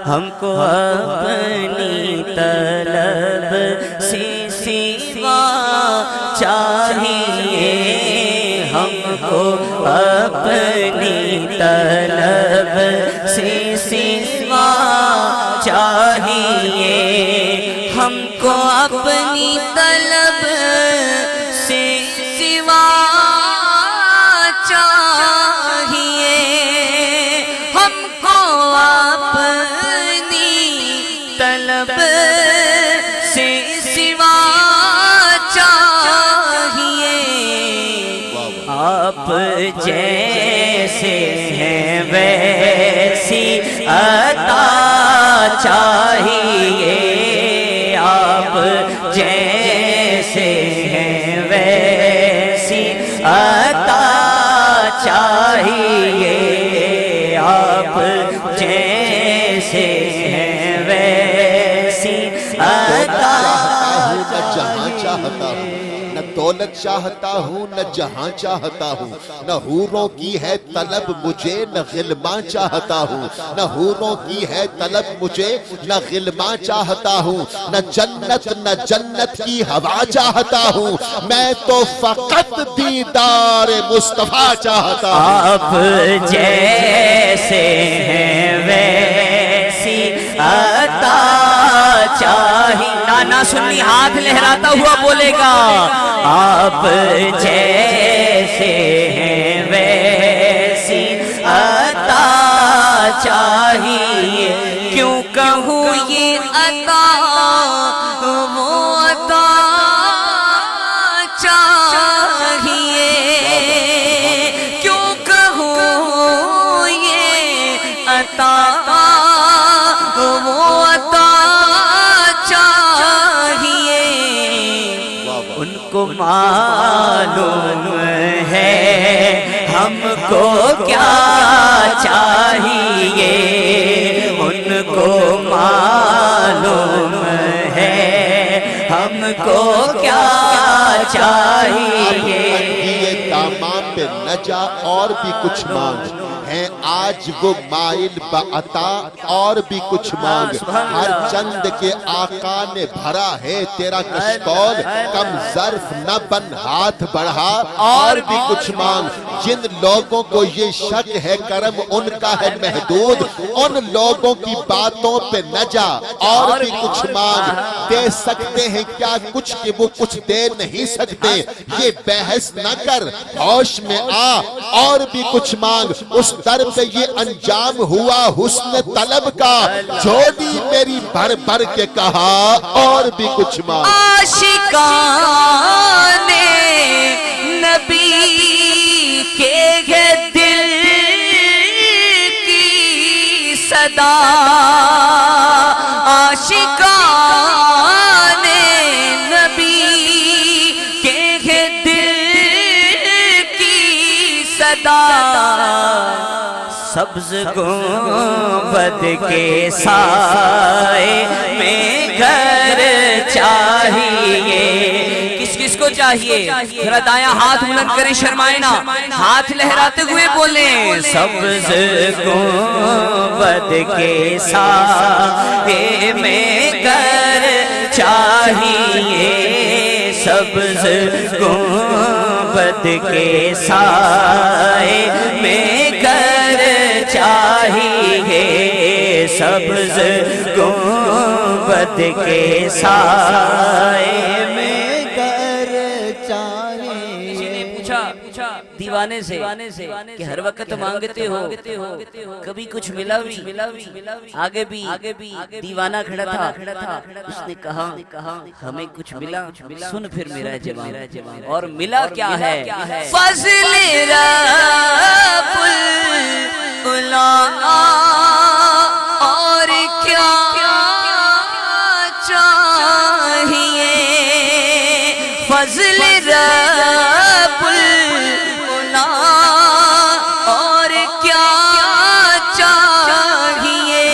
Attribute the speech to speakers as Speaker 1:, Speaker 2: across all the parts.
Speaker 1: ہم کو اپنی طلب سے سوا چاہیے، ہم کو اپنی طلب سے سوا چاہیے، ہم کو اپنی طلب سے سوا چاہیے، ہم کو اپنی طلب سے سوا چاہیے، آپ جیسے ہیں ویسی عطا چاہیے، آپ جیسے ہیں ویسی عطا چاہیے، آپ جیسے ہیں ویسی عطا
Speaker 2: جہاں چاہتا ہوں، نہ دولت چاہتا ہوں نہ جہاں چاہتا ہوں، نہ حوروں کی ہے طلب مجھے نہ غلماں چاہتا ہوں، نہ حوروں کی ہے طلب مجھے نہ غلماں چاہتا ہوں، نہ جنت کی ہوا چاہتا ہوں، میں تو فقط دیدار مصطفیٰ چاہتا ہوں۔
Speaker 1: آپ جیسے ہیں ویسی عطا چاہیے، نانا سنی ہاتھ لہراتا ہوا بولے گا، آپ جیسے ہیں ویسی عطا چاہیے، کیوں کہوں یہ عطا وہ عطا چاہیے، کیوں کہوں یہ عطا وہ عطا چاہیے، ان کو معلوم ہے ہم کو کیا چاہیے، ان کو معلوم ہے ہم کو کیا چاہیے،
Speaker 2: یہ داماں پہ نہ جا اور بھی کچھ مانگ، ہیں آج وہ مائل بعطا اور بھی کچھ مانگ، ہر چند کے آقا نے بھرا ہے تیرا کشکول، کم ظرف نہ بن ہاتھ بڑھا اور بھی کچھ مانگ، جن لوگوں کو یہ شک ہے کرم ان کا ہے محدود، ان لوگوں کی باتوں پہ نہ جا اور بھی کچھ مانگ، دے سکتے ہیں کیا کچھ کہ وہ کچھ دے نہیں سکتے، یہ بحث نہ کر ہوش میں آ اور بھی کچھ مانگ، اس در پہ یہ انجام ہوا حسن طلب کا، جھولی میری بھر بھر کے کہا اور بھی کچھ مانگ۔
Speaker 1: عاشقان نبی کے دل کی صدا، عاشقان نبی کے دل کی صدا، سبز گنبد کے سائے میں گھر چاہیے، کس کس کو چاہیے؟ ذرا دایاں ہاتھ بلند کریں، شرمائے نہ، ہاتھ لہراتے ہوئے بولیں، سبز گنبد کے سائے میں گھر چاہیے، سبز گنبد کے سائے میں گھر چاہیے، سبز گنبد کے سائے میں گھر چاہیے۔ کسی نے پوچھا دیوانے سے کہ ہر وقت مانگتے ہو، کبھی کچھ ملا بھی؟ آگے بھی دیوانہ کھڑا تھا، اس نے کہا ہمیں کچھ ملا، سن پھر میرا جواب، اور ملا کیا ہے؟ فضل رب العلا، اور کیا چاہیے، فضل رب العلا، اور کیا چاہیے،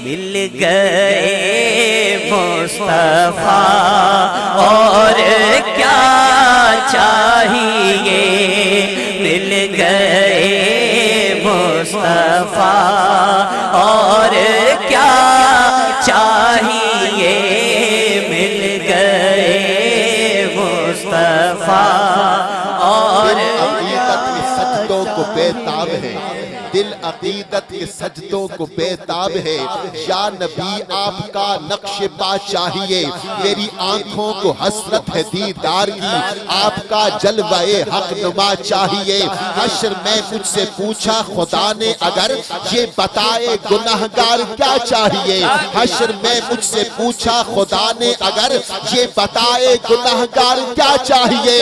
Speaker 1: مل گئے مصطفیٰ اور کیا چاہیے، مل گئے مصطفیٰ اور
Speaker 2: بیتاب ہے، دل عقیدت کے سجدوں کو بیتاب ہے۔ یا نبی آپ کا نقش پا چاہیے، میری آنکھوں کو حسرت ہے دیدار کی، آپ کا جلوہ حق نما چاہیے۔ حشر میں مجھ سے پوچھا خدا نے اگر، یہ بتائے گناہگار کیا چاہیے۔ حشر میں مجھ سے پوچھا خدا نے اگر، یہ بتائے گناہگار کیا چاہیے۔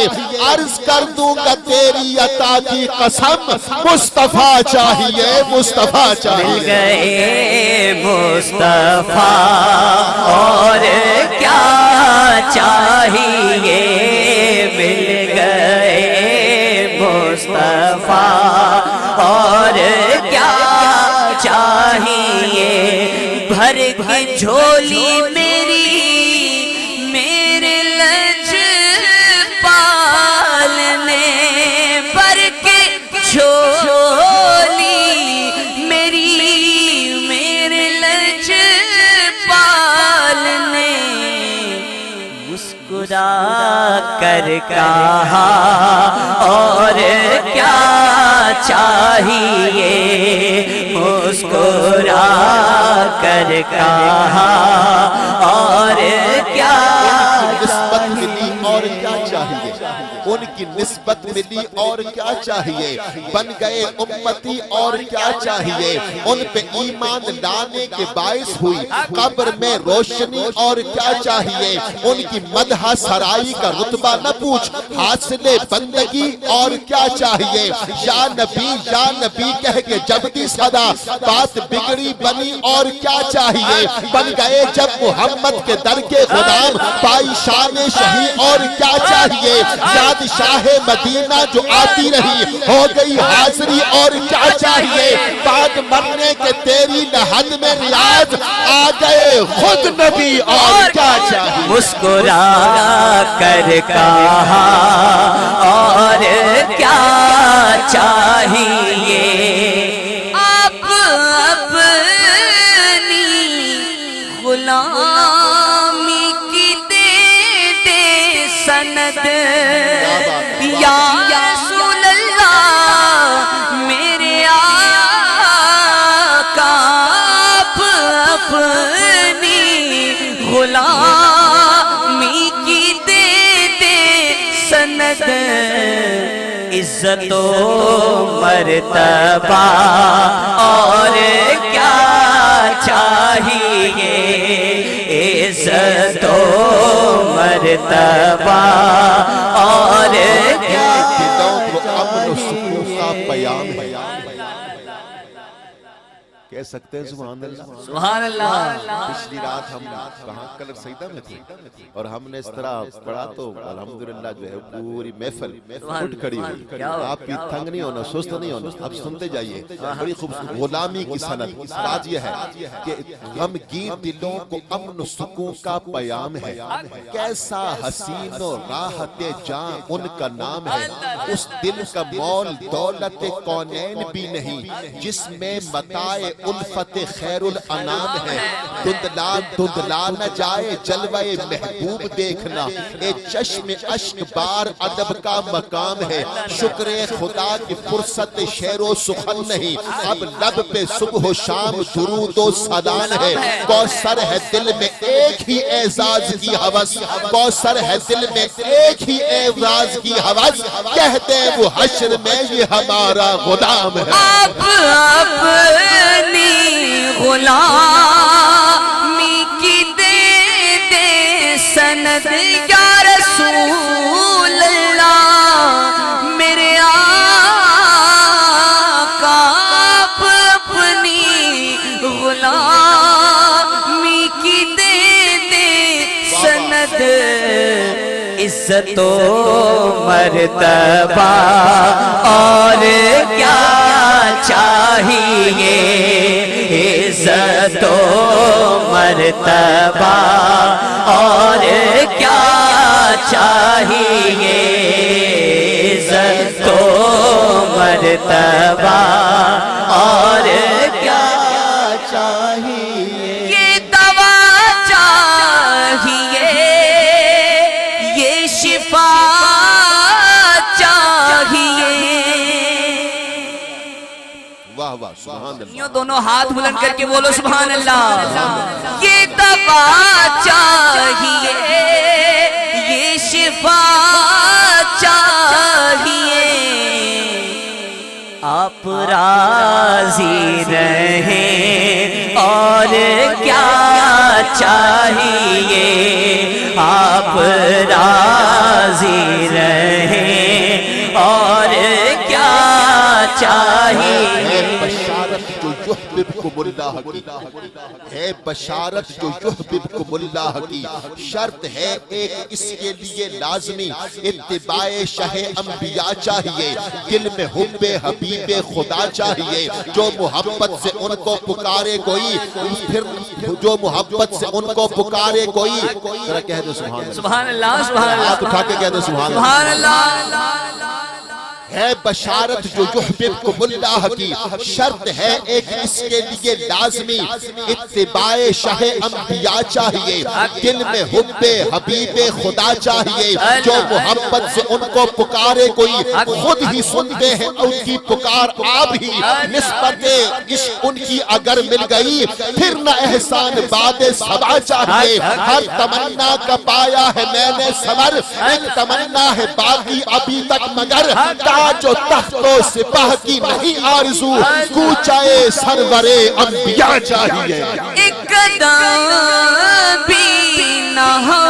Speaker 2: عرض کر دوں گا تیری عطا کی قسم، مصطفیٰ چاہیے، مصطفیٰ چاہیے۔
Speaker 1: مل گئے مصطفیٰ اور کیا چاہیے، مل گئے مصطفیٰ اور کیا چاہیے۔ بھر کے جھولی میری میرے لج پالنے، بھر کے جھولی میری میرے لج پالنے، مسکرا کر کہا اور کیا چاہیے، مسکرا کر کہا اور کیا
Speaker 2: نسبت ملی اور کیا چاہیے، ان کی نسبت ملی اور کیا چاہیے۔ بن گئے امتی اور کیا چاہیے، ان پہ ایمان لانے کے باعث ہوئی قبر میں روشنی اور کیا چاہیے۔ ان کی مدح سرائی کا رتبہ نہ پوچھ، حاصل بندگی اور کیا چاہیے۔ یا نبی کہہ کے جب دی صدا بات بگڑی بنی اور کیا چاہیے۔ بن گئے جب محمد کے در کے غلام، پائی شان شہی اور کیا چاہیے۔ یاد شاہ مدینہ جو آتی رہی، ہو گئی حاضری اور کیا چاہیے۔ بعد مرنے کے تیری لحد میں ریاض، آ گئے خود نبی اور کیا چاہیے۔
Speaker 1: مسکرا کر کہا اور کیا چاہیے۔ آپ اپنی غلامی کی دے دے سند، یا رسول اللہ میرے آقا، آپ اپنی غلامی کی دے دے سند، عزت و مرتبہ اور کیا چاہیے، عزت و مرتبہ اور کیا
Speaker 2: دلوں کو امن و سکون کا پیام ہے۔ کہہ سکتے ہیں سبحان اللہ،
Speaker 1: سبحان اللہ۔
Speaker 2: پچھلی رات ہم کہاں کلر سجدہ میں تھے اور ہم نے اس طرح پڑھا تو الحمدللہ جو ہے پوری محفل اٹھ کھڑی ہوئی۔ آپ بھی تنگ نہیں ہونا، سست نہیں ہونا، اب سنتے جائیے۔ بڑی خوبصورت غلامی کی سند، راز یہ ہے کہ غمگین دلوں کو امن و سکون کا پیام ہے۔ کیسا حسین و راحت جاں ان کا نام ہے، اس دل کا مول دولت کونین بھی نہیں، جس میں متاع الفت خیر الانام ہے۔ دھندلا نہ جائے جلوہ محبوب دیکھنا، اے چشم اشک بار ادب کا مقام ہے۔ شکر خدا کی فرصت شعر و سخن نہیں، اب لب پہ صبح و شام درود و سلام ہے۔ کوثر ہے دل میں ایک ہی اعزاز کی ہوس، کوثر ہے دل میں ایک ہی اعزاز کی ہوس، کہتے ہیں وہ حشر میں یہ ہمارا غلام ہے۔
Speaker 1: آپ اپنی غلامی کی دے دے سند، یا رسول اللہ میرے آقا، آپ اپنی غلامی کی دے دے سند، عزت و مرتبہ اور کیا چاہیے، عزت و مرتبہ اور کیا چاہیے، عزت و مرتبہ اور کیا چاہیے۔ یہ دوا چاہیے، یہ شفا چاہیے، یوں دونوں ہاتھ بلند کر کے بولو سبحان اللہ. یہ دوا چاہیے, یہ شفا چاہیے, آپ راضی رہیں اور کیا چاہیے, آپ راضی رہیں اور کیا چاہیے.
Speaker 2: بشارت جو یحببکم اللہ کی ہے, بشارت جو یحببکم اللہ کی شرط ہے ایک اس کے لیے لازمی اتباع شہ انبیاء چاہیے, دل میں حب حبیب خدا چاہیے, جو محبت سے ان کو پکارے کوئی, پھر جو محبت سے ان کو پکارے کوئی, ذرا کہہ دو سبحان اللہ,
Speaker 1: سبحان اللہ, سبحان اللہ,
Speaker 2: ہاتھ اٹھا کے کہہ دو سبحان
Speaker 1: اللہ.
Speaker 2: ہے بشارت جو یحببکم اللہ کی شرط ہے ایک اس کے لیے لازمی اتباع شہ انبیاء چاہیے, دل میں حب حبیب خدا چاہیے, جو محبت سے ان کو پکارے کوئی خود ہی سنتے ہیں ان کی پکار آپ ہی, نسبت عشق ان کی اگر مل گئی پھر نہ احسان باد صبا چاہیے. ہر تمنا کا پایا ہے میں نے ثمر, ایک تمنا ہے باقی ابھی تک مگر جو تخت و سپاہ کی نہیں آرزو, کوچائے سرور انبیاء چاہیے.
Speaker 1: ایک قدم بھی نہ ہو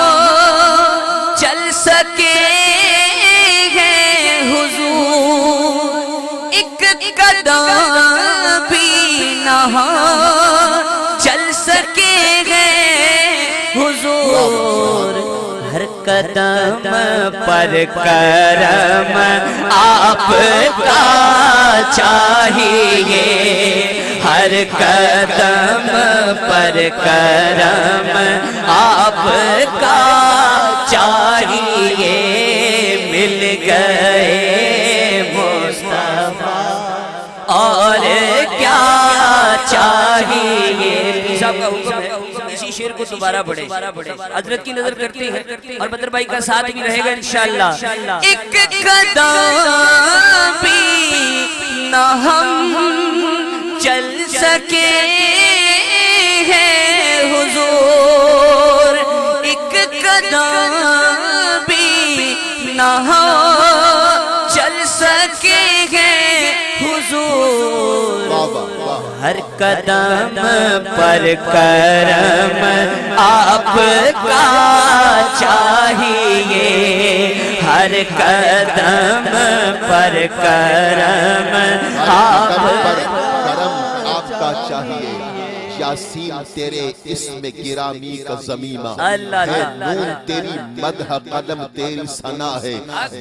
Speaker 1: چل سکے ہیں حضور, ایک قدم بھی نہ ہو چل سکے ہیں حضور, ہر قدم پر کرم آپ کا چاہیے, ہر قدم پر کرم آپ کا چاہیے. مل گئے مصطفیٰ اور کیا چاہیے. صاحب کا حکم ہے اسی شعر کو دوبارہ پڑھیں, حضرت کی نظر کرتے ہیں اور بدر بھائی کا ساتھ بھی رہے گا انشاءاللہ. ایک قدم بھی نہ ہم چل سکے ہیں حضور, ایک قدم بھی نہ ہم چل سکے ہیں حضور, ہر قدم پر کرم آپ کا چاہیے, ہر قدم پر کرم آپ
Speaker 2: کا چاہیے. یاسین تیرے اسم گرامی کا زمیمہ
Speaker 1: ہے,
Speaker 2: نون تیری مدح قدم تیری ثنا ہے,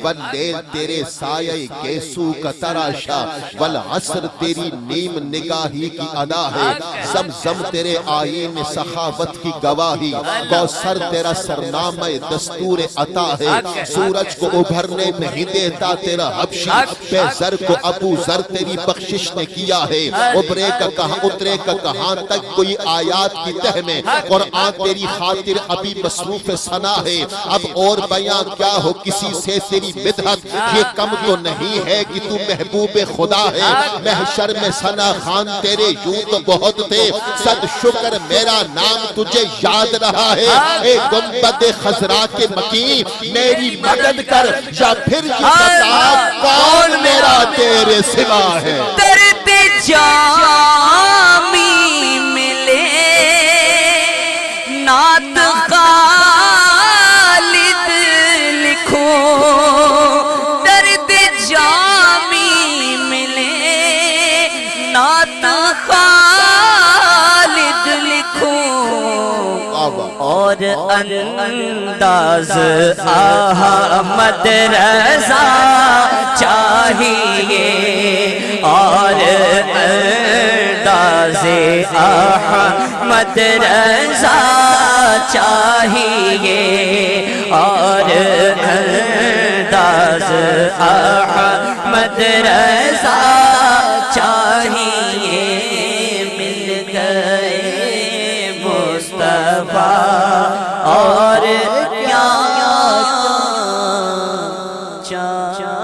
Speaker 2: واللیل تیرے سایہ گیسو کا تراشا, والعصر تیری نیم نگاہی کی ادا ہے, زمزم تیرے آئین سخاوت کی گواہی, کوثر تیرا سرنامہ دستور عطا ہے, سورج کو ابھرنے نہیں دیتا تیرا حبشی, بے زر کو ابو زر تیری بخشش نے کیا ہے, ابرے کا کہاں اترے کا کہاں تک کوئی آیات کی تہ میں, قرآن تیری خاطر ابھی مصروف ثنا ہے, اب اور بیاں کیا ہو کسی سے تیری مدحت, یہ کم تو نہیں ہے کہ تو محبوب خدا ہے, محشر میں ثنا خان تیرے یوں تو بہت تھے, صد شکر میرا نام تجھے یاد رہا ہے, اے گنبد خضرا کے مکین میری مدد کر, یا پھر یہ بتا کون میرا تیرے سوا ہے.
Speaker 1: درد جامی نعت خالد لکھو, درد جامی ملے نعت خالد لکھو, اور انداز احمد رضا چاہیے, اور انداز احمد رضا چاہیے, اور انداز احمد رضا چاہیے. مل گئے مصطفیٰ اور کیا چاہیے.